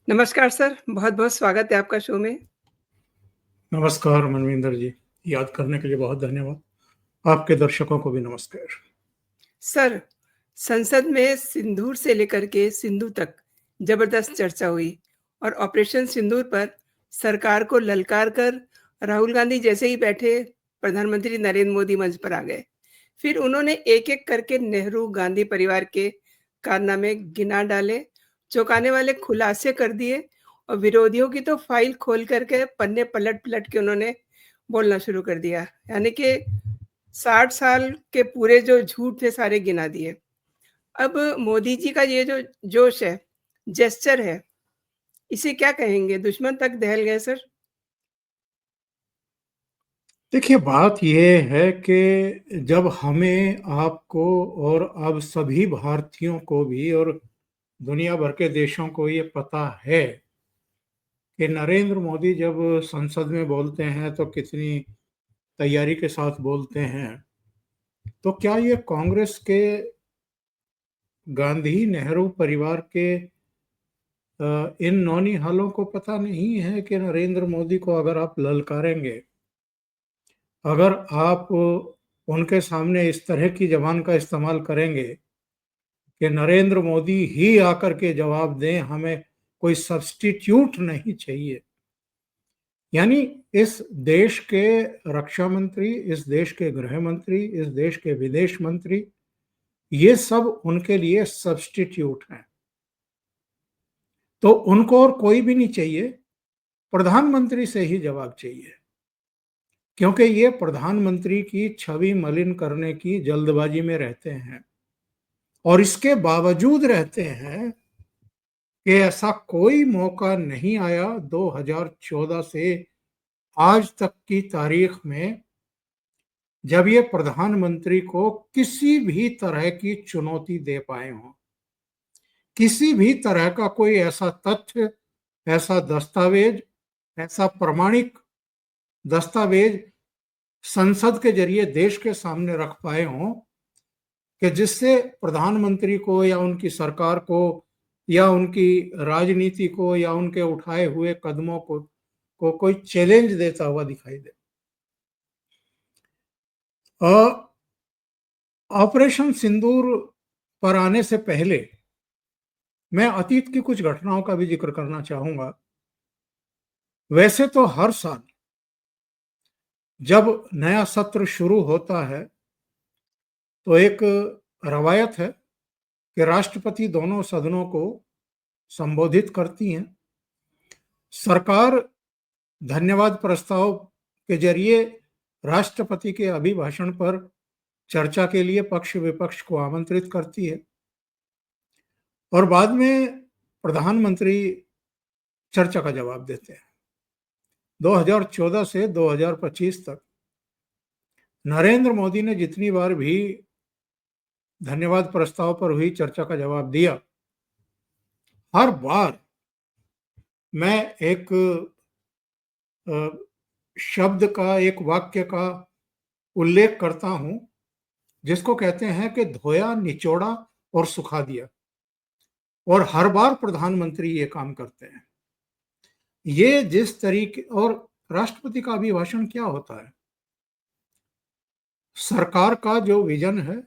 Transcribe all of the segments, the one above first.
नमस्कार सर, बहुत-बहुत स्वागत है आपका शो में। नमस्कार मनविंदर जी, याद करने के लिए बहुत धन्यवाद। आपके दर्शकों को भी नमस्कार। सर, संसद में सिंदूर से लेकर के सिंधु तक जबरदस्त चर्चा हुई और ऑपरेशन सिंदूर पर सरकार को ललकार कर राहुल गांधी जैसे ही बैठे, प्रधानमंत्री नरेंद्र मोदी मंच पर आ गए। फिर उन्होंने एक-एक करके नेहरू, गांधी परिवार के कारनामे गिना डाले, चौंकाने वाले खुलासे कर दिए और विरोधियों की तो फाइल खोल कर के पन्ने पलट-पलट के उन्होंने बोलना शुरू कर दिया। यानी कि 60 साल के पूरे जो झूठ थे सारे गिना दिए। अब मोदी जी का ये जो जोश है, जेस्चर है, इसे क्या कहेंगे? दुश्मन तक दहल गए सर? देखिए, बात ये है कि जब हमें, आपको और अब सभी भारतीयों को भी और दुनिया भर के देशों को ये पता है कि नरेंद्र मोदी जब संसद में बोलते हैं तो कितनी तैयारी के साथ बोलते हैं, तो क्या ये कांग्रेस के, गांधी नेहरू परिवार के इन नौनिहालों को पता नहीं है कि नरेंद्र मोदी को अगर आप ललकारेंगे, अगर आप उनके सामने इस तरह की ज़बान का इस्तेमाल करेंगे कि नरेंद्र मोदी ही आकर के जवाब दें, हमें कोई सब्स्टिट्यूट नहीं चाहिए। यानी इस देश के रक्षा मंत्री, इस देश के गृह मंत्री, इस देश के विदेश मंत्री, ये सब उनके लिए सब्स्टिट्यूट हैं। तो उनको और कोई भी नहीं चाहिए, प्रधानमंत्री से ही जवाब चाहिए। क्योंकि ये प्रधानमंत्री की छवि मलिन करने की जल्दबाजी में रहते हैं और इसके बावजूद रहते हैं कि ऐसा कोई मौका नहीं आया 2014 से आज तक की तारीख में जब ये प्रधानमंत्री को किसी भी तरह की चुनौती दे पाए हों। किसी भी तरह का कोई ऐसा तथ्य, ऐसा दस्तावेज, ऐसा प्रमाणिक दस्तावेज संसद के जरिए देश के सामने रख पाए हों कि जिससे प्रधानमंत्री को या उनकी सरकार को या उनकी राजनीति को या उनके उठाए हुए कदमों को कोई चैलेंज देता हुआ दिखाई दे। ऑपरेशन सिंदूर पर आने से पहले मैं अतीत की कुछ घटनाओं का भी जिक्र करना चाहूंगा। वैसे तो हर साल जब नया सत्र शुरू होता है तो एक रवायत है कि राष्ट्रपति दोनों सदनों को संबोधित करती हैं। सरकार धन्यवाद प्रस्ताव के जरिए राष्ट्रपति के अभिभाषण पर चर्चा के लिए पक्ष विपक्ष को आमंत्रित करती है और बाद में प्रधानमंत्री चर्चा का जवाब देते हैं। 2014 से 2025 तक नरेंद्र मोदी ने जितनी बार भी धन्यवाद प्रस्ताव पर हुई चर्चा का जवाब दिया, हर बार मैं एक शब्द का, एक वाक्य का उल्लेख करता हूं जिसको कहते हैं कि धोया, निचोड़ा और सुखा दिया। और हर बार प्रधानमंत्री ये काम करते हैं। ये जिस तरीके, और राष्ट्रपति का अभिभाषण क्या होता है? सरकार का जो विजन है,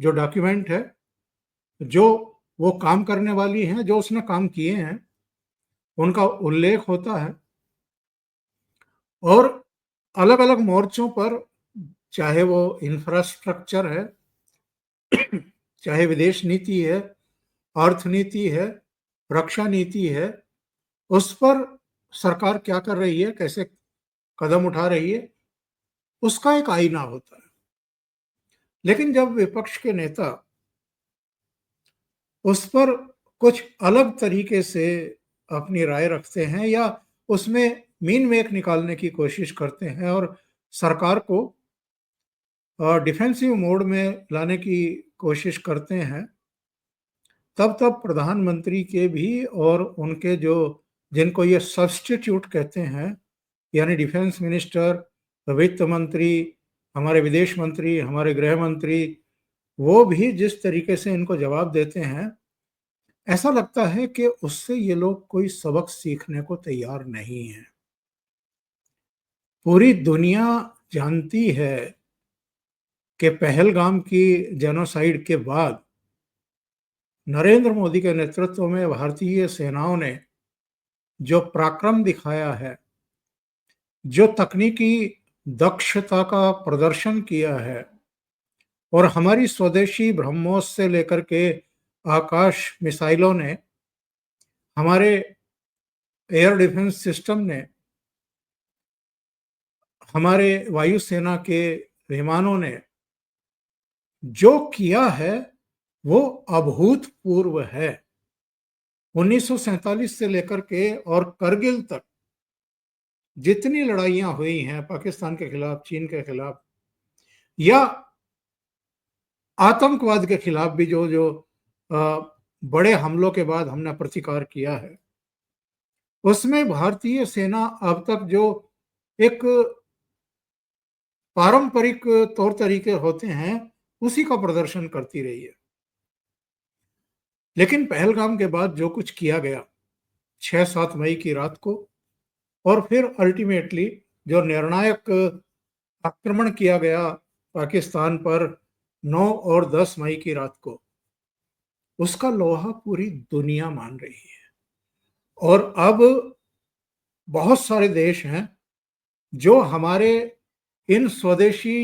जो डॉक्यूमेंट है, जो वो काम करने वाली हैं, जो उसने काम किए हैं, उनका उल्लेख होता है। और अलग अलग मोर्चों पर, चाहे वो इंफ्रास्ट्रक्चर है, चाहे विदेश नीति है, अर्थनीति है, रक्षा नीति है, उस पर सरकार क्या कर रही है, कैसे कदम उठा रही है, उसका एक आईना होता है। लेकिन जब विपक्ष के नेता उस पर कुछ अलग तरीके से अपनी राय रखते हैं या उसमें मीन मेक निकालने की कोशिश करते हैं और सरकार को डिफेंसिव मोड में लाने की कोशिश करते हैं, तब तब प्रधानमंत्री के भी और उनके जो, जिनको ये सब्स्टिट्यूट कहते हैं, यानी डिफेंस मिनिस्टर, वित्त मंत्री, हमारे विदेश मंत्री, हमारे गृह मंत्री, वो भी जिस तरीके से इनको जवाब देते हैं, ऐसा लगता है कि उससे ये लोग कोई सबक सीखने को तैयार नहीं हैं। पूरी दुनिया जानती है कि पहलगाम की जेनोसाइड के बाद नरेंद्र मोदी के नेतृत्व में भारतीय सेनाओं ने जो पराक्रम दिखाया है, जो तकनीकी दक्षता का प्रदर्शन किया है और हमारी स्वदेशी ब्रह्मोस से लेकर के आकाश मिसाइलों ने, हमारे एयर डिफेंस सिस्टम ने, हमारे वायुसेना के विमानों ने जो किया है वो अभूतपूर्व है। 1947 से लेकर के और करगिल तक जितनी लड़ाइयां हुई हैं पाकिस्तान के खिलाफ, चीन के खिलाफ या आतंकवाद के खिलाफ भी जो जो बड़े हमलों के बाद हमने प्रतिकार किया है, उसमें भारतीय सेना अब तक जो एक पारंपरिक तौर तरीके होते हैं उसी का प्रदर्शन करती रही है। लेकिन पहलगाम के बाद जो कुछ किया गया 6-7 मई की रात को, और फिर अल्टीमेटली जो निर्णायक आक्रमण किया गया पाकिस्तान पर 9 और 10 मई की रात को, उसका लोहा पूरी दुनिया मान रही है। और अब बहुत सारे देश हैं जो हमारे इन स्वदेशी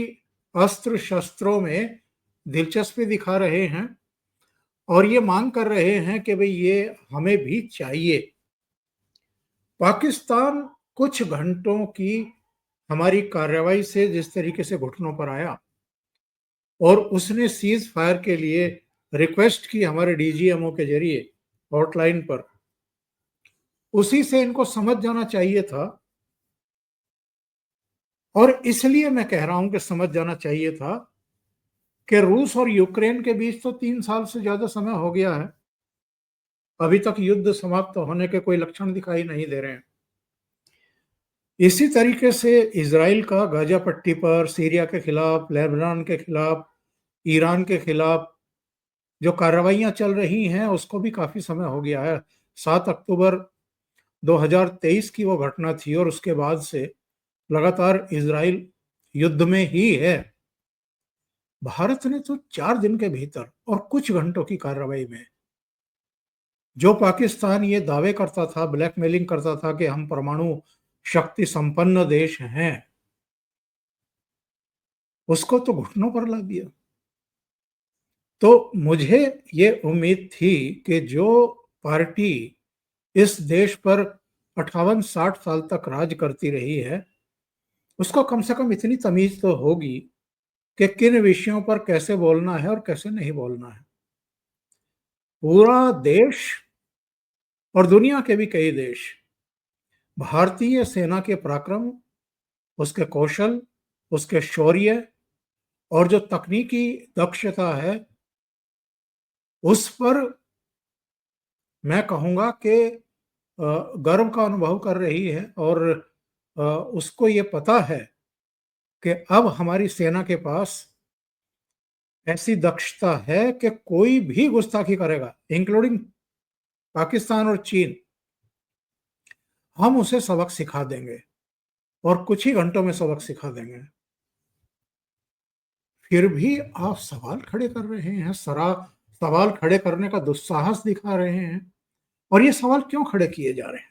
अस्त्र शस्त्रों में दिलचस्पी दिखा रहे हैं और ये मांग कर रहे हैं कि भाई ये हमें भी चाहिए। पाकिस्तान कुछ घंटों की हमारी कार्रवाई से जिस तरीके से घुटनों पर आया और उसने सीज फायर के लिए रिक्वेस्ट की हमारे डीजीएमओ के जरिए हॉटलाइन पर, उसी से इनको समझ जाना चाहिए था। और इसलिए मैं कह रहा हूं कि समझ जाना चाहिए था कि रूस और यूक्रेन के बीच तो 3 साल से ज्यादा समय हो गया है, अभी तक युद्ध समाप्त होने के कोई लक्षण दिखाई नहीं दे रहे हैं। इसी तरीके से इजराइल का गाजा पट्टी पर, सीरिया के खिलाफ, लेबनान के खिलाफ, ईरान के खिलाफ जो कार्रवाइयां चल रही हैं उसको भी काफी समय हो गया है। 7 अक्टूबर 2023 की वो घटना थी और उसके बाद से लगातार इजराइल युद्ध में ही है। भारत ने तो 4 दिन के भीतर और कुछ घंटों की कार्रवाई में जो पाकिस्तान ये दावे करता था, ब्लैकमेलिंग करता था कि हम परमाणु शक्ति संपन्न देश हैं, उसको तो घुटनों पर ला दिया। तो मुझे ये उम्मीद थी कि जो पार्टी इस देश पर 58-60 साल तक राज करती रही है, उसको कम से कम इतनी तमीज तो होगी कि किन विषयों पर कैसे बोलना है और कैसे नहीं बोलना है। पूरा देश और दुनिया के भी कई देश भारतीय सेना के पराक्रम, उसके कौशल, उसके शौर्य और जो तकनीकी दक्षता है, उस पर मैं कहूँगा कि गर्व का अनुभव कर रही है। और उसको ये पता है कि अब हमारी सेना के पास ऐसी दक्षता है कि कोई भी गुस्ताखी करेगा, इंक्लूडिंग पाकिस्तान और चीन, हम उसे सबक सिखा देंगे और कुछ ही घंटों में सबक सिखा देंगे। फिर भी आप सवाल खड़े कर रहे हैं, सवाल खड़े करने का दुस्साहस दिखा रहे हैं। और ये सवाल क्यों खड़े किए जा रहे हैं?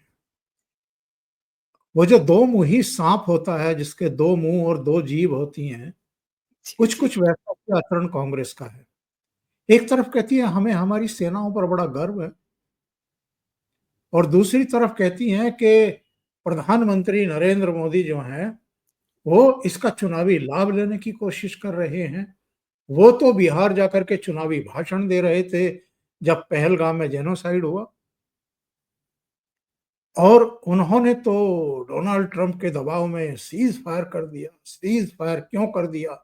वो जो दो मुंही सांप होता है, जिसके 2 मुंह और 2 जीभ होती हैं, जी, कुछ जी। कुछ वैसा ही आचरण कांग्रेस का है। एक तरफ कहती है हमें हमारी सेनाओं पर बड़ा गर्व है, और दूसरी तरफ कहती हैं कि प्रधानमंत्री नरेंद्र मोदी जो हैं, वो इसका चुनावी लाभ लेने की कोशिश कर रहे हैं। वो तो बिहार जाकर के चुनावी भाषण दे रहे थे जब पहलगाम में जेनोसाइड हुआ, और उन्होंने तो डोनाल्ड ट्रंप के दबाव में सीज फायर कर दिया। सीज फायर क्यों कर दिया?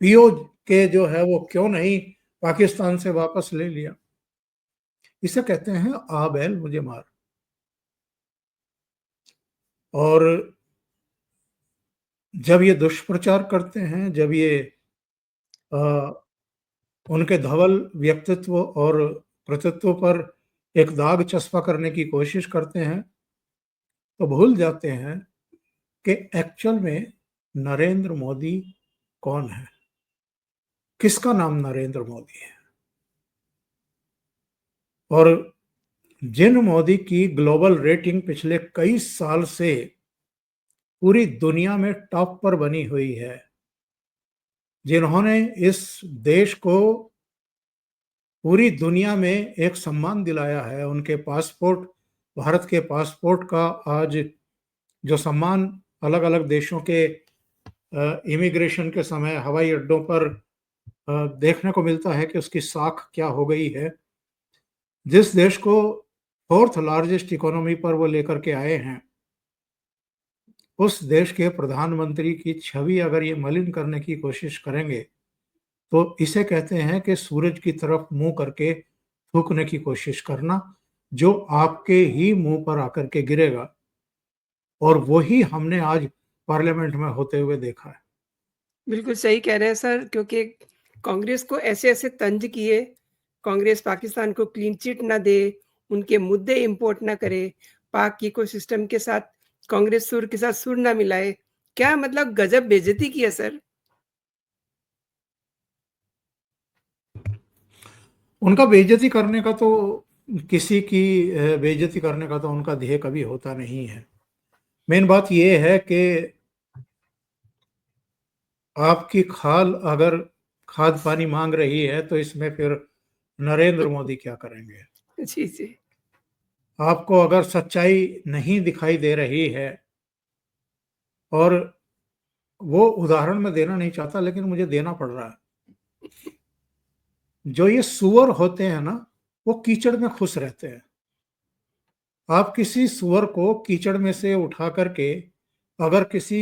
पीओ के जो है वो क्यों नहीं पाकिस्तान से वापस ले लिया? इसे कहते हैं आ बैल मुझे मार। और जब ये दुष्प्रचार करते हैं, जब ये अ, उनके धवल व्यक्तित्व और कृतित्व पर एक दाग चस्पा करने की कोशिश करते हैं, तो भूल जाते हैं कि एक्चुअल में नरेंद्र मोदी कौन है, किसका नाम नरेंद्र मोदी है। और जिन मोदी की ग्लोबल रेटिंग पिछले कई साल से पूरी दुनिया में टॉप पर बनी हुई है, जिन्होंने इस देश को पूरी दुनिया में एक सम्मान दिलाया है, उनके पासपोर्ट, भारत के पासपोर्ट का आज जो सम्मान अलग अलग देशों के इमिग्रेशन के समय हवाई अड्डों पर देखने को मिलता है कि उसकी साख क्या हो गई है। जिस देश को फोर्थ लार्जेस्ट इकोनॉमी पर वो लेकर के आए हैं, उस देश के प्रधानमंत्री की छवि अगर ये मलिन करने की कोशिश करेंगे, तो इसे कहते हैं कि सूरज की तरफ मुंह करके थूकने की कोशिश करना, जो आपके ही मुंह पर आकर के गिरेगा। और वही हमने आज पार्लियामेंट में होते हुए देखा है। बिल्कुल सही कह रहे हैं सर, क्योंकि कांग्रेस को ऐसे-ऐसे तंज किए, कांग्रेस पाकिस्तान को क्लीन चिट ना दे, उनके मुद्दे इम्पोर्ट ना करे, पाक इकोसिस्टम के साथ कांग्रेस सुर के साथ सुर ना मिलाए। क्या मतलब गजब बेइज्जती की है सर। उनका बेइज्जती करने का तो किसी की बेइज्जती करने का तो उनका ध्येय कभी होता नहीं है। मेन बात ये है कि आपकी खाल अगर खाद पानी मांग रही है, तो इसमें फिर नरेंद्र मोदी क्या करेंगे। जी, जी। आपको अगर सच्चाई नहीं दिखाई दे रही है, और वो उदाहरण मैं देना नहीं चाहता लेकिन मुझे देना पड़ रहा है, जो ये सुअर होते हैं ना, वो कीचड़ में खुश रहते हैं। आप किसी सुअर को कीचड़ में से उठा करके अगर किसी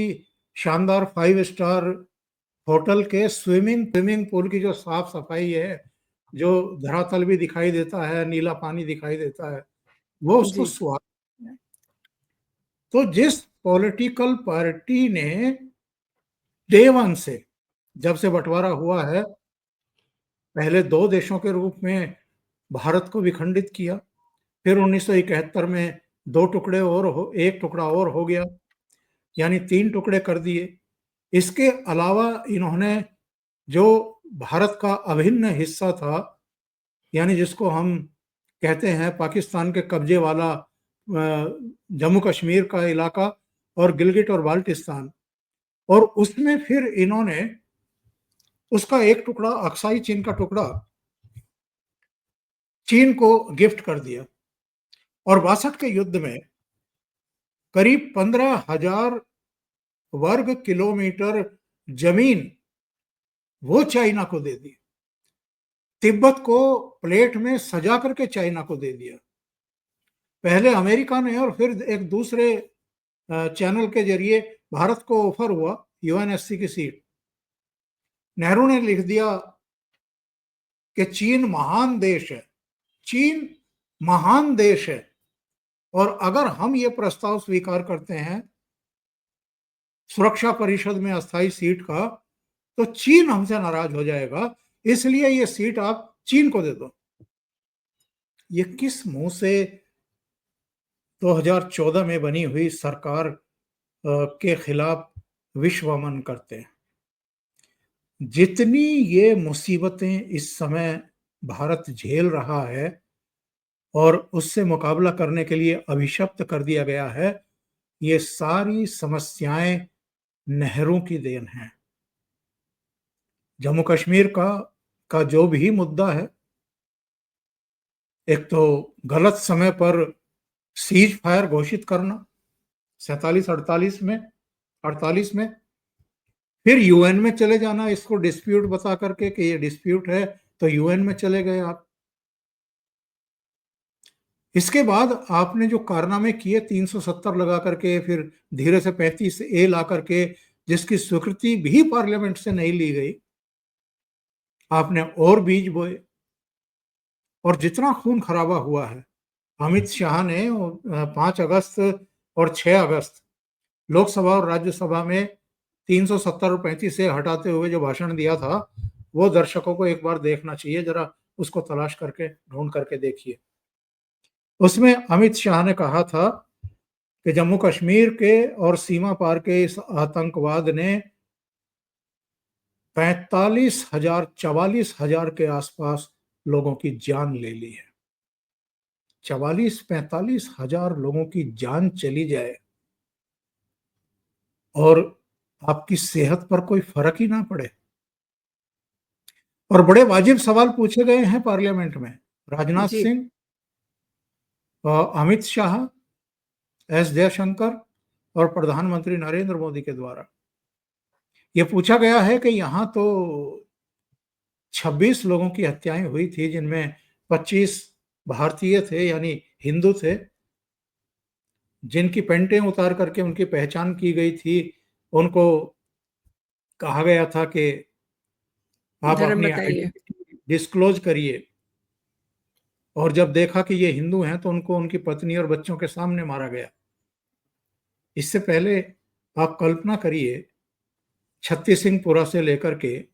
शानदार 5 स्टार होटल के स्विमिंग पूल की जो साफ सफाई है, जो धरातल भी दिखाई देता है, नीला पानी दिखाई देता है, वो उसको जी। स्वाद है। तो जिस पॉलिटिकल पार्टी ने डे वन से, जब से बंटवारा हुआ है, पहले 2 देशों के रूप में भारत को विखंडित किया, फिर 1971 में 2 टुकड़े और हो 1 टुकड़ा और हो गया, यानी 3 टुकड़े कर दिए। इसके अलावा इन्होंने जो भारत का अभिन्न हिस्सा था, यानी जिसको हम कहते हैं पाकिस्तान के कब्जे वाला जम्मू कश्मीर का इलाका और गिलगिट और बाल्टिस्तान, और उसमें फिर इन्होंने उसका एक टुकड़ा, अक्साई चीन का टुकड़ा, चीन को गिफ्ट कर दिया। और 62 के युद्ध में करीब 15,000 वर्ग किलोमीटर जमीन वो चाइना को दे दी। तिब्बत को प्लेट में सजा करके चाइना को दे दिया। पहले अमेरिका ने और फिर एक दूसरे चैनल के जरिए भारत को ऑफर हुआ यूएनएससी की सीट। नेहरू ने लिख दिया कि चीन महान देश है, चीन महान देश है, और अगर हम ये प्रस्ताव स्वीकार करते हैं सुरक्षा परिषद में अस्थायी सीट का, तो चीन हमसे नाराज हो जाएगा, इसलिए ये सीट आप चीन को दे दो। ये किस मुंह से 2014 में बनी हुई सरकार के खिलाफ विश्वमन करते हैं। जितनी ये मुसीबतें इस समय भारत झेल रहा है और उससे मुकाबला करने के लिए अभिशप्त कर दिया गया है, ये सारी समस्याएं नेहरू की देन है। जम्मू कश्मीर का जो भी मुद्दा है, एक तो गलत समय पर सीज फायर घोषित करना 47-48 में, 48 में, फिर यूएन में चले जाना इसको डिस्प्यूट बता करके कि ये डिस्प्यूट है, तो यूएन में चले गए आप। इसके बाद आपने जो कारनामे किए 370 लगा करके, फिर धीरे से 35A ला करके, जिसकी स्वीकृति भी पार्लियामेंट से नहीं ली गई, आपने और बीज बोए। और जितना खून खराबा हुआ है, अमित शाह ने 5 अगस्त और 6 अगस्त लोकसभा और राज्यसभा में 370 और 35 से हटाते हुए जो भाषण दिया था, वो दर्शकों को एक बार देखना चाहिए। जरा उसको तलाश करके ढूंढ करके देखिए। उसमें अमित शाह ने कहा था कि जम्मू कश्मीर के और सीमा पार के इस आतंकवाद ने 45,000 44,000 के आसपास लोगों की जान ले ली है। 44-45,000 लोगों की जान चली जाए और आपकी सेहत पर कोई फर्क ही ना पड़े। और बड़े वाजिब सवाल पूछे गए हैं पार्लियामेंट में। राजनाथ जी, सिंह, अमित शाह, एस जयशंकर और प्रधानमंत्री नरेंद्र मोदी के द्वारा ये पूछा गया है कि यहाँ तो 26 लोगों की हत्याएं हुई थी, जिनमें 25 भारतीय थे यानी हिंदू थे, जिनकी पेंटें उतार करके उनकी पहचान की गई थी। उनको कहा गया था कि आप धर्म अपनी बताइए। आइडेंटिटी डिस्क्लोज करिए, और जब देखा कि ये हिंदू हैं तो उनको उनकी पत्नी और बच्चों के सामने मारा गया। इससे पहले आप कल्पना करिए, छत्तीस सिंहपुरा से लेकर के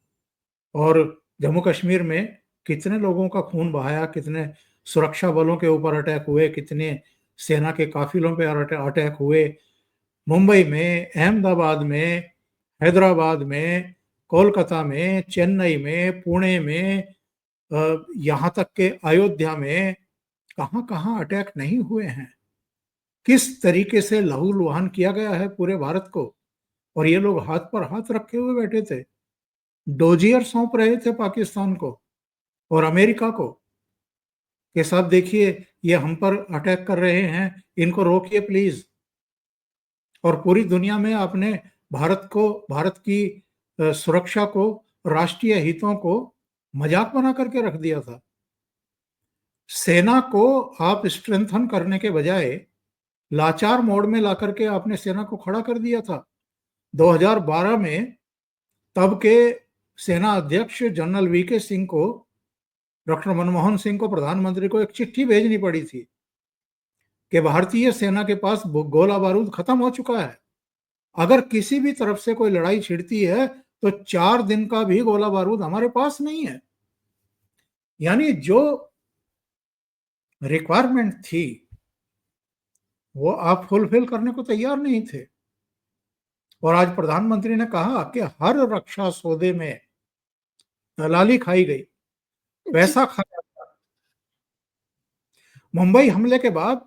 और जम्मू कश्मीर में कितने लोगों का खून बहाया, कितने सुरक्षा बलों के ऊपर अटैक हुए, कितने सेना के काफिलों पर अटैक हुए। मुंबई में, अहमदाबाद में, हैदराबाद में, कोलकाता में, चेन्नई में, पुणे में, यहाँ तक के अयोध्या में कहाँ कहाँ अटैक नहीं हुए हैं। किस तरीके से लहूलुहान किया गया है पूरे भारत को, और ये लोग हाथ पर हाथ रखे हुए बैठे थे, डोजियर सौंप रहे थे पाकिस्तान को और अमेरिका को कि साहब देखिए ये हम पर अटैक कर रहे हैं, इनको रोकिए प्लीज। और पूरी दुनिया में आपने भारत को, भारत की सुरक्षा को, राष्ट्रीय हितों को मजाक बना करके रख दिया था। सेना को आप स्ट्रेंथन करने के बजाय लाचार मोड में ला करके आपने सेना को खड़ा कर दिया था। 2012 में तब के सेना अध्यक्ष जनरल वीके सिंह को, डॉक्टर मनमोहन सिंह को, प्रधानमंत्री को एक चिट्ठी भेजनी पड़ी थी कि भारतीय सेना के पास गोला बारूद खत्म हो चुका है, अगर किसी भी तरफ से कोई लड़ाई छिड़ती है तो 4 दिन का भी गोला बारूद हमारे पास नहीं है। यानी जो रिक्वायरमेंट थी वो आप फुलफिल करने को तैयार नहीं थे। और आज प्रधानमंत्री ने कहा कि हर रक्षा सौदे में दलाली खाई गई, जी, पैसा खाया गया। मुंबई हमले के बाद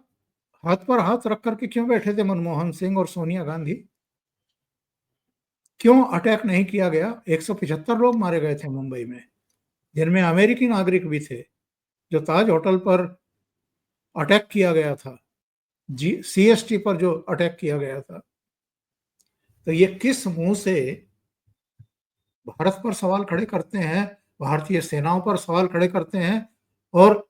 हाथ पर हाथ रख करके क्यों बैठे थे मनमोहन सिंह और सोनिया गांधी? क्यों अटैक नहीं किया गया? 175 लोग मारे गए थे मुंबई में, जिनमें अमेरिकी नागरिक भी थे। जो ताज होटल पर अटैक किया गया था, CST पर जो अटैक किया गया था, तो ये किस मुंह से भारत पर सवाल खड़े करते हैं, भारतीय सेनाओं पर सवाल खड़े करते हैं, और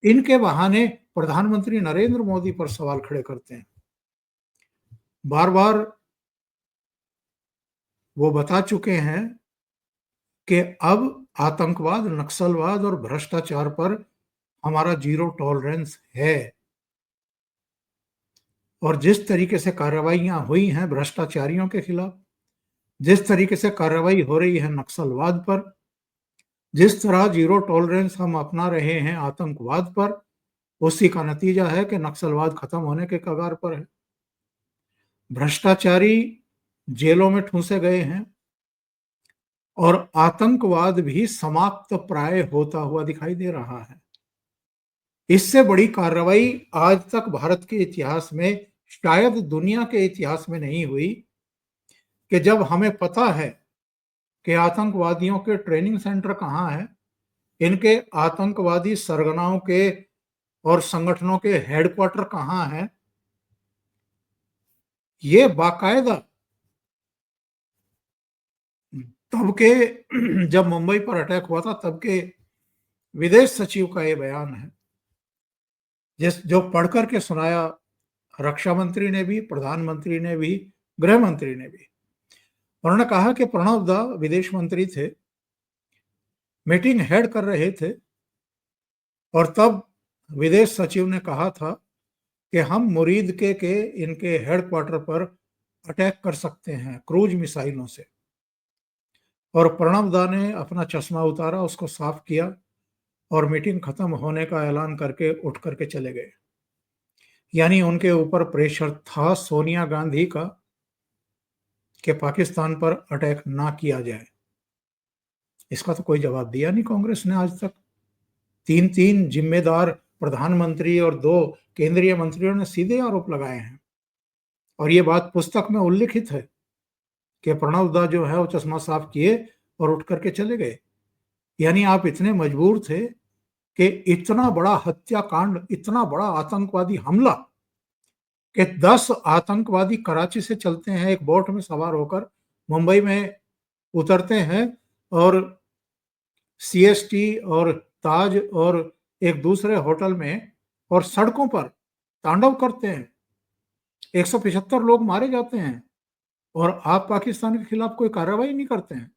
इनके बहाने प्रधानमंत्री नरेंद्र मोदी पर सवाल खड़े करते हैं। बार बार वो बता चुके हैं कि अब आतंकवाद, नक्सलवाद और भ्रष्टाचार पर हमारा जीरो टॉलरेंस है। और जिस तरीके से कार्रवाइयां हुई हैं भ्रष्टाचारियों के खिलाफ, जिस तरीके से कार्रवाई हो रही है नक्सलवाद पर, जिस तरह जीरो टॉलरेंस हम अपना रहे हैं आतंकवाद पर, उसी का नतीजा है कि नक्सलवाद खत्म होने के कगार पर है। भ्रष्टाचारी जेलों में ठूंसे गए हैं और आतंकवाद भी समाप्त प्राय होता हुआ दिखाई दे रहा है। इससे बड़ी कार्रवाई आज तक भारत के इतिहास में, शायद दुनिया के इतिहास में नहीं हुई, कि जब हमें पता है कि आतंकवादियों के ट्रेनिंग सेंटर कहाँ हैं, इनके आतंकवादी सरगनाओं के और संगठनों के हेडक्वार्टर कहाँ हैं, ये बाकायदा तब के जब मुंबई पर अटैक हुआ था तब के विदेश सचिव का ये बयान है, जिस जो पढ़ करके सुनाया रक्षा मंत्री ने भी, प्रधानमंत्री ने भी, गृह मंत्री ने भी। उन्होंने कहा कि प्रणब दा विदेश मंत्री थे, मीटिंग हेड कर रहे थे, और तब विदेश सचिव ने कहा था कि हम मुरीद के इनके हेडक्वार्टर पर अटैक कर सकते हैं क्रूज मिसाइलों से। और प्रणब दा ने अपना चश्मा उतारा, उसको साफ किया और मीटिंग खत्म होने का ऐलान करके उठ करके चले गए। यानी उनके ऊपर प्रेशर था सोनिया गांधी का कि पाकिस्तान पर अटैक ना किया जाए। इसका तो कोई जवाब दिया नहीं कांग्रेस ने आज तक। तीन तीन जिम्मेदार प्रधानमंत्री और दो केंद्रीय मंत्रियों ने सीधे आरोप लगाए हैं, और ये बात पुस्तक में उल्लिखित है कि प्रणब दा जो है वो चश्मा साफ किए और उठ करके चले गए। यानी आप इतने मजबूर थे कि इतना बड़ा हत्याकांड, इतना बड़ा आतंकवादी हमला कि 10 आतंकवादी कराची से चलते हैं एक बोट में सवार होकर, मुंबई में उतरते हैं और सीएसटी और ताज और एक दूसरे होटल में और सड़कों पर तांडव करते हैं। 175 लोग मारे जाते हैं और आप पाकिस्तान के खिलाफ कोई कार्रवाई नहीं करते हैं।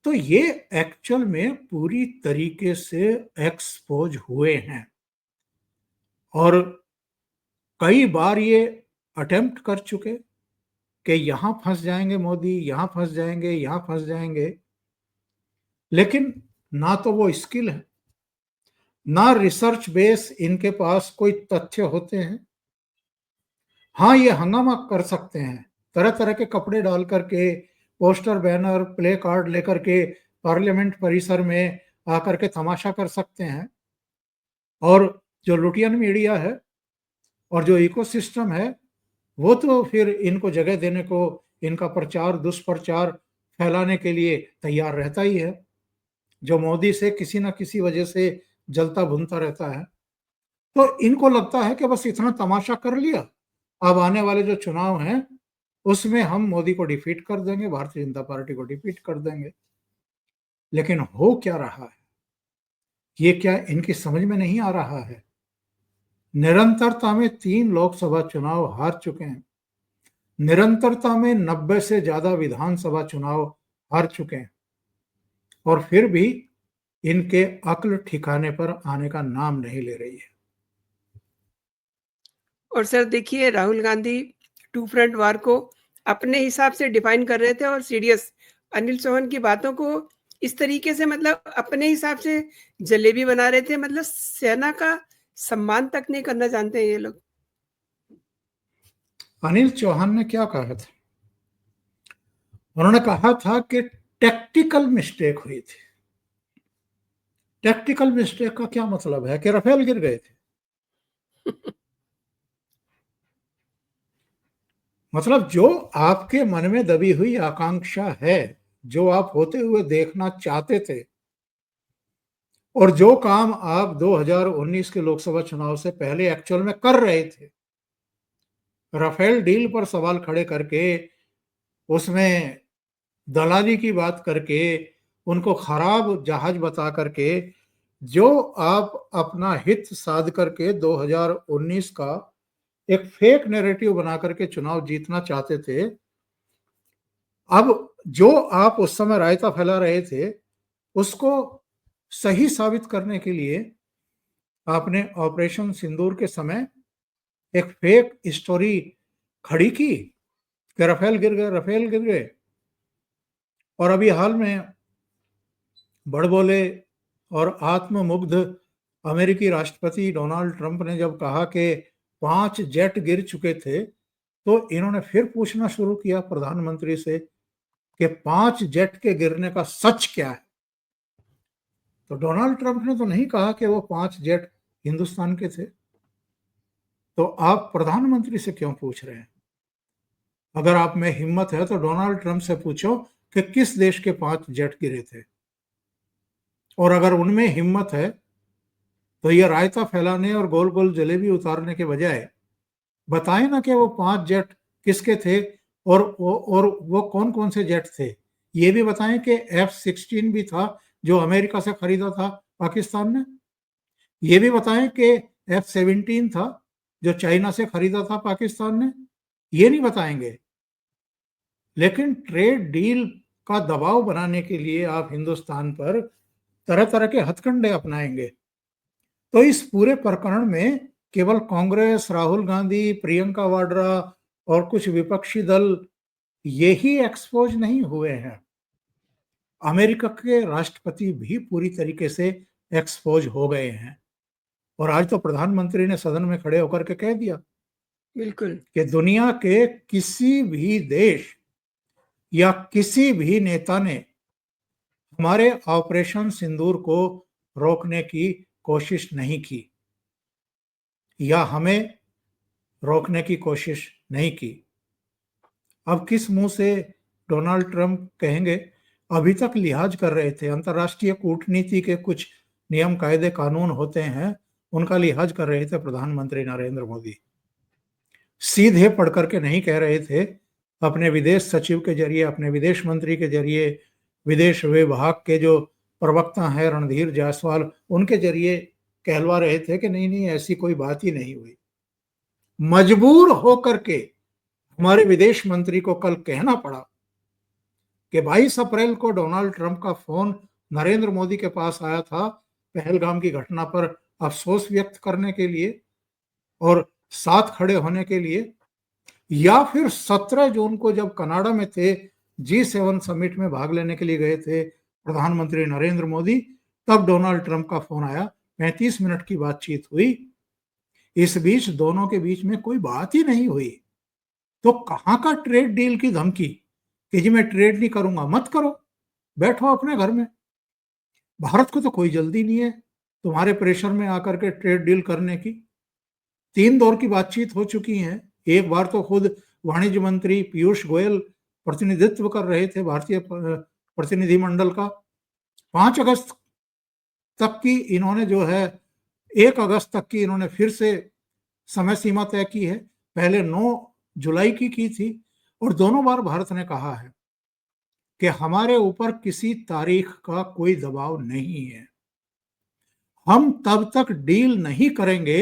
तो ये एक्चुअल में पूरी तरीके से एक्सपोज हुए हैं, और कई बार ये अटेम्प्ट कर चुके कि यहां फंस जाएंगे मोदी, यहां फंस जाएंगे, यहां फंस जाएंगे, लेकिन ना तो वो स्किल है, ना रिसर्च बेस इनके पास कोई तथ्य होते हैं। हाँ, ये हंगामा कर सकते हैं, तरह तरह के कपड़े डाल करके, पोस्टर, बैनर, प्ले कार्ड लेकर के पार्लियामेंट परिसर में आकर के तमाशा कर सकते हैं। और जो लुटियन मीडिया है और जो इकोसिस्टम है, वो तो फिर इनको जगह देने को, इनका प्रचार दुष्प्रचार फैलाने के लिए तैयार रहता ही है, जो मोदी से किसी ना किसी वजह से जलता भुनता रहता है। तो इनको लगता है कि बस इतना तमाशा कर लिया, अब आने वाले जो चुनाव हैं उसमें हम मोदी को डिफीट कर देंगे, भारतीय जनता पार्टी को डिफीट कर देंगे। लेकिन हो क्या रहा है, ये क्या इनकी समझ में नहीं आ रहा है? निरंतरता में 3 लोकसभा चुनाव हार चुके हैं, निरंतरता में 90 से ज्यादा विधानसभा चुनाव हार चुके हैं, और फिर भी इनके अक्ल ठिकाने पर आने का नाम नहीं ले रही है। और सर देखिए, राहुल गांधी टू फ्रंट वार को अपने हिसाब से डिफाइन कर रहे थे और सीडीएस अनिल चौहान की बातों को इस तरीके से मतलब अपने हिसाब से जलेबी बना रहे थे, मतलब सेना का सम्मान तक नहीं करना जानते हैं ये लोग। अनिल चौहान ने क्या कहा था? उन्होंने कहा था कि टैक्टिकल मिस्टेक हुई थी। टैक्टिकल मिस्टेक का क्या मतलब है? कि राफेल गिर गए थे? मतलब जो आपके मन में दबी हुई आकांक्षा है, जो आप होते हुए देखना चाहते थे, और जो काम आप 2019 के लोकसभा चुनाव से पहले एक्चुअल में कर रहे थे, राफेल डील पर सवाल खड़े करके, उसमें दलाली की बात करके, उनको खराब जहाज बता करके, जो आप अपना हित साध करके 2019 का एक फेक नैरेटिव बना करके चुनाव जीतना चाहते थे, अब जो आप उस समय रायता फैला रहे थे उसको सही साबित करने के लिए आपने ऑपरेशन सिंदूर के समय एक फेक स्टोरी खड़ी की कि राफेल गिर गए, राफेल गिर गए। और अभी हाल में बड़बोले और आत्ममुग्ध अमेरिकी राष्ट्रपति डोनाल्ड ट्रंप ने जब कहा कि 5 जेट गिर चुके थे, तो इन्होंने फिर पूछना शुरू किया प्रधानमंत्री से कि 5 जेट के गिरने का सच क्या है। तो डोनाल्ड ट्रंप ने तो नहीं कहा कि वो 5 जेट हिंदुस्तान के थे। तो आप प्रधानमंत्री से क्यों पूछ रहे हैं? अगर आप में हिम्मत है तो डोनाल्ड ट्रंप से पूछो कि किस देश के 5 जेट गिरे थे, और अगर उनमें हिम्मत है तो ये रायता फैलाने और गोल गोल जलेबी उतारने के बजाय बताएं ना कि वो 5 जेट किसके थे, और वो कौन कौन से जेट थे। ये भी बताएं कि F-16 भी था जो अमेरिका से खरीदा था पाकिस्तान ने। ये भी बताएं कि F-17 था जो चाइना से खरीदा था पाकिस्तान ने। ये नहीं बताएंगे, लेकिन ट्रेड डील का दबाव बनाने के लिए आप हिंदुस्तान पर तरह तरह के हथकंडे अपनाएंगे। तो इस पूरे प्रकरण में केवल कांग्रेस, राहुल गांधी, प्रियंका वाड्रा और कुछ विपक्षी दल यही एक्सपोज नहीं हुए हैं। अमेरिका के राष्ट्रपति भी पूरी तरीके से एक्सपोज हो गए हैं। और आज तो प्रधानमंत्री ने सदन में खड़े होकर के कह दिया बिल्कुल। कि दुनिया के किसी भी देश या किसी भी नेता ने हमारे ऑपरेशन सिंदूर को रोकने की कोशिश नहीं की या हमें रोकने की कोशिश नहीं की। अब किस मुंह से डोनाल्ड ट्रंप कहेंगे? अभी तक लिहाज कर रहे थे, अंतर्राष्ट्रीय कूटनीति के कुछ नियम कायदे कानून होते हैं, उनका लिहाज कर रहे थे प्रधानमंत्री नरेंद्र मोदी। सीधे पढ़ करके नहीं कह रहे थे, अपने विदेश सचिव के जरिए, अपने विदेश मंत्री के जरिए, विदेश विभाग के जो प्रवक्ता हैं रणधीर जायसवाल, उनके जरिए कहलवा रहे थे कि नहीं नहीं ऐसी कोई बात ही नहीं हुई। मजबूर होकर के हमारे विदेश मंत्री को कल कहना पड़ा कि 22 अप्रैल को डोनाल्ड ट्रंप का फोन नरेंद्र मोदी के पास आया था पहलगाम की घटना पर अफसोस व्यक्त करने के लिए और साथ खड़े होने के लिए, या फिर 17 जून को जब कनाडा में थे, G7 समिट में भाग लेने के लिए गए थे प्रधानमंत्री नरेंद्र मोदी, तब डोनाल्ड ट्रंप का फोन आया, 35 मिनट की बातचीत हुई। इस बीच दोनों के बीच में कोई बात ही नहीं हुई। तो कहां का ट्रेड डील की धमकी कि जी मैं ट्रेड नहीं करूंगा? मत करो, बैठो अपने घर में। भारत को तो कोई जल्दी नहीं है तुम्हारे प्रेशर में आकर के ट्रेड डील करने की। 3 दौर की बातचीत हो चुकी है। एक बार तो खुद वाणिज्य मंत्री पीयूष गोयल प्रतिनिधित्व कर रहे थे भारतीय प्रतिनिधिमंडल का। 5 अगस्त तक की इन्होंने जो है 1 अगस्त तक की इन्होंने फिर से समय सीमा तय की है। पहले 9 जुलाई की थी और दोनों बार भारत ने कहा है कि हमारे ऊपर किसी तारीख का कोई दबाव नहीं है। हम तब तक डील नहीं करेंगे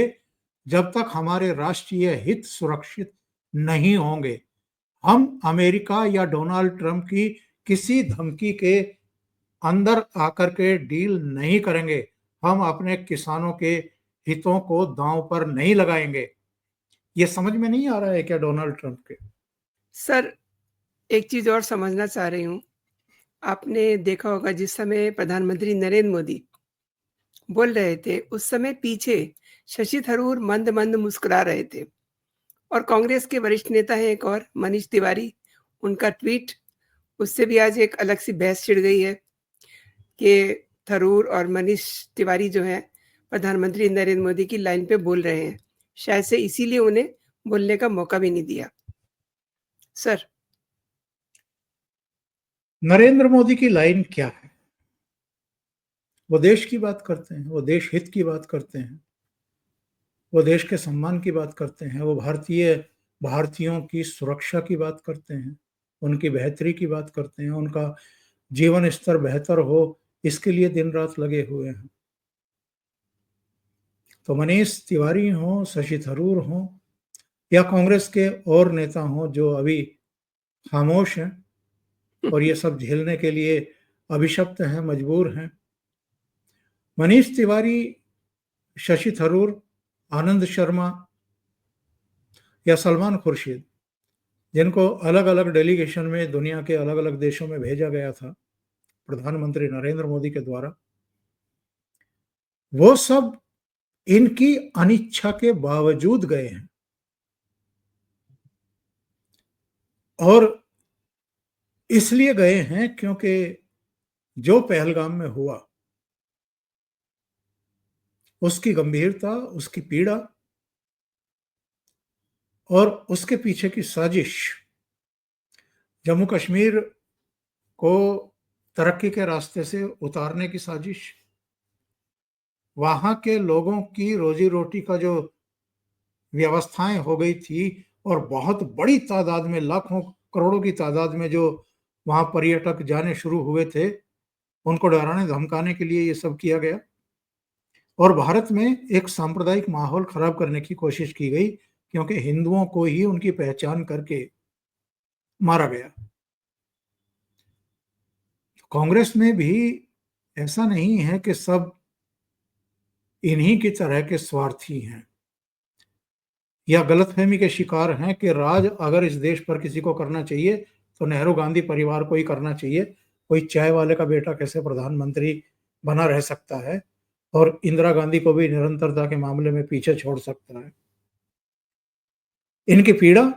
जब तक हमारे राष्ट्रीय हित सुरक्षित नहीं होंगे। हम अमेरिका या डोनाल्ड ट्रंप की किसी धमकी के अंदर आकर के डील नहीं करेंगे। हम अपने किसानों के हितों को दांव पर नहीं लगाएंगे। ये समझ में नहीं आ रहा है क्या डोनाल्ड ट्रंप के? सर, एक चीज़ और समझना चाह रही हूँ। आपने देखा होगा जिस समय प्रधानमंत्री नरेंद्र मोदी बोल रहे थे, उस समय पीछे शशि थरूर मंद-मंद मुस्कुरा रहे थे और कांग्रेस के वरिष्ठ नेता हैं एक और मनीष तिवारी, उनका ट्वीट, उससे भी आज एक अलग सी बहस छिड़ गई है कि थरूर और मनीष तिवारी जो हैं, प्रधानमंत्री नरेंद्र मोदी की लाइन पे बोल रहे हैं। शायद से इसीलिए उन्हें बोलने का मौका भी नहीं दिया। सर, नरेंद्र मोदी की लाइन क्या है? वो देश की बात करते हैं, वो देश हित की बात करते हैं, वो देश के सम्मान की बात करते हैं, वो भारतीयों की सुरक्षा की बात करते हैं, उनकी बेहतरी की बात करते हैं, उनका जीवन स्तर बेहतर हो इसके लिए दिन रात लगे हुए हैं। तो मनीष तिवारी हों, शशि थरूर हों या कांग्रेस के और नेता हों जो अभी खामोश हैं और ये सब झेलने के लिए अभिशप्त हैं, मजबूर हैं, मनीष तिवारी, शशि थरूर, आनंद शर्मा या सलमान खुर्शीद, जिनको अलग अलग डेलीगेशन में दुनिया के अलग अलग देशों में भेजा गया था प्रधानमंत्री नरेंद्र मोदी के द्वारा, वो सब इनकी अनिच्छा के बावजूद गए हैं। और इसलिए गए हैं क्योंकि जो पहलगाम में हुआ उसकी गंभीरता, उसकी पीड़ा और उसके पीछे की साजिश, जम्मू कश्मीर को तरक्की के रास्ते से उतारने की साजिश, वहां के लोगों की रोजी रोटी का जो व्यवस्थाएं हो गई थी और बहुत बड़ी तादाद में, लाखों करोड़ों की तादाद में जो वहां पर्यटक जाने शुरू हुए थे, उनको डराने धमकाने के लिए ये सब किया गया। और भारत में एक सांप्रदायिक माहौल खराब करने की कोशिश की गई क्योंकि हिंदुओं को ही उनकी पहचान करके मारा गया। कांग्रेस में भी ऐसा नहीं है कि सब इन्हीं की तरह के स्वार्थी हैं या गलतफहमी के शिकार हैं कि राज अगर इस देश पर किसी को करना चाहिए तो नेहरू गांधी परिवार को ही करना चाहिए, कोई चाय वाले का बेटा कैसे प्रधानमंत्री बना रह सकता है और इंदिरा गांधी को भी निरंतरता के मामले में पीछे छोड़ सकता है। इनकी पीड़ा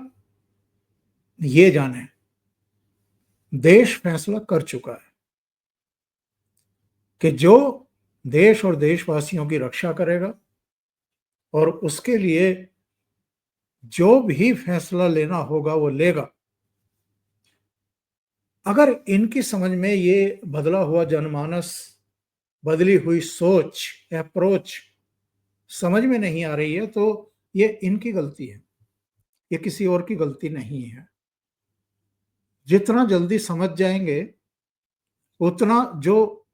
ये जाने, देश फैसला कर चुका है कि जो देश और देशवासियों की रक्षा करेगा और उसके लिए जो भी फैसला लेना होगा वो लेगा। अगर इनकी समझ में ये बदला हुआ जनमानस, बदली हुई सोच, अप्रोच समझ में नहीं आ रही है तो ये इनकी गलती है, ये किसी और की गलती नहीं है। जितना जल्दी समझ जाएंगे उतना जो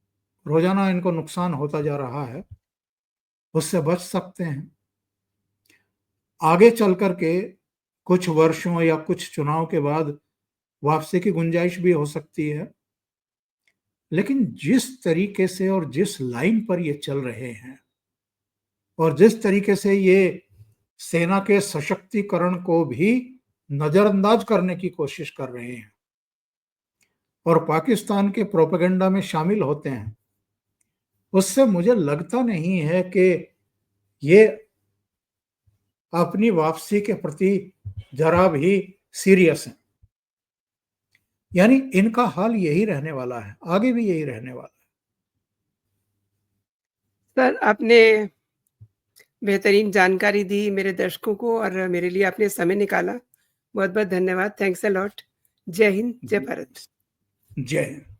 रोजाना इनको नुकसान होता जा रहा है उससे बच सकते हैं। आगे चल करके कुछ वर्षों या कुछ चुनाव के बाद वापसी की गुंजाइश भी हो सकती है, लेकिन जिस तरीके से और जिस लाइन पर ये चल रहे हैं और जिस तरीके से ये सेना के सशक्तिकरण को भी नजरअंदाज करने की कोशिश कर रहे हैं और पाकिस्तान के प्रोपेगेंडा में शामिल होते हैं, उससे मुझे लगता नहीं है कि ये अपनी वापसी के प्रति जरा भी सीरियस हैं। यानी इनका हाल यही रहने वाला है, आगे भी यही रहने वाला है। सर, आपने बेहतरीन जानकारी दी मेरे दर्शकों को और मेरे लिए आपने समय निकाला। बहुत-बहुत धन्यवाद। Thanks a lot. जय हिंद, जय भारत। जय हिंद।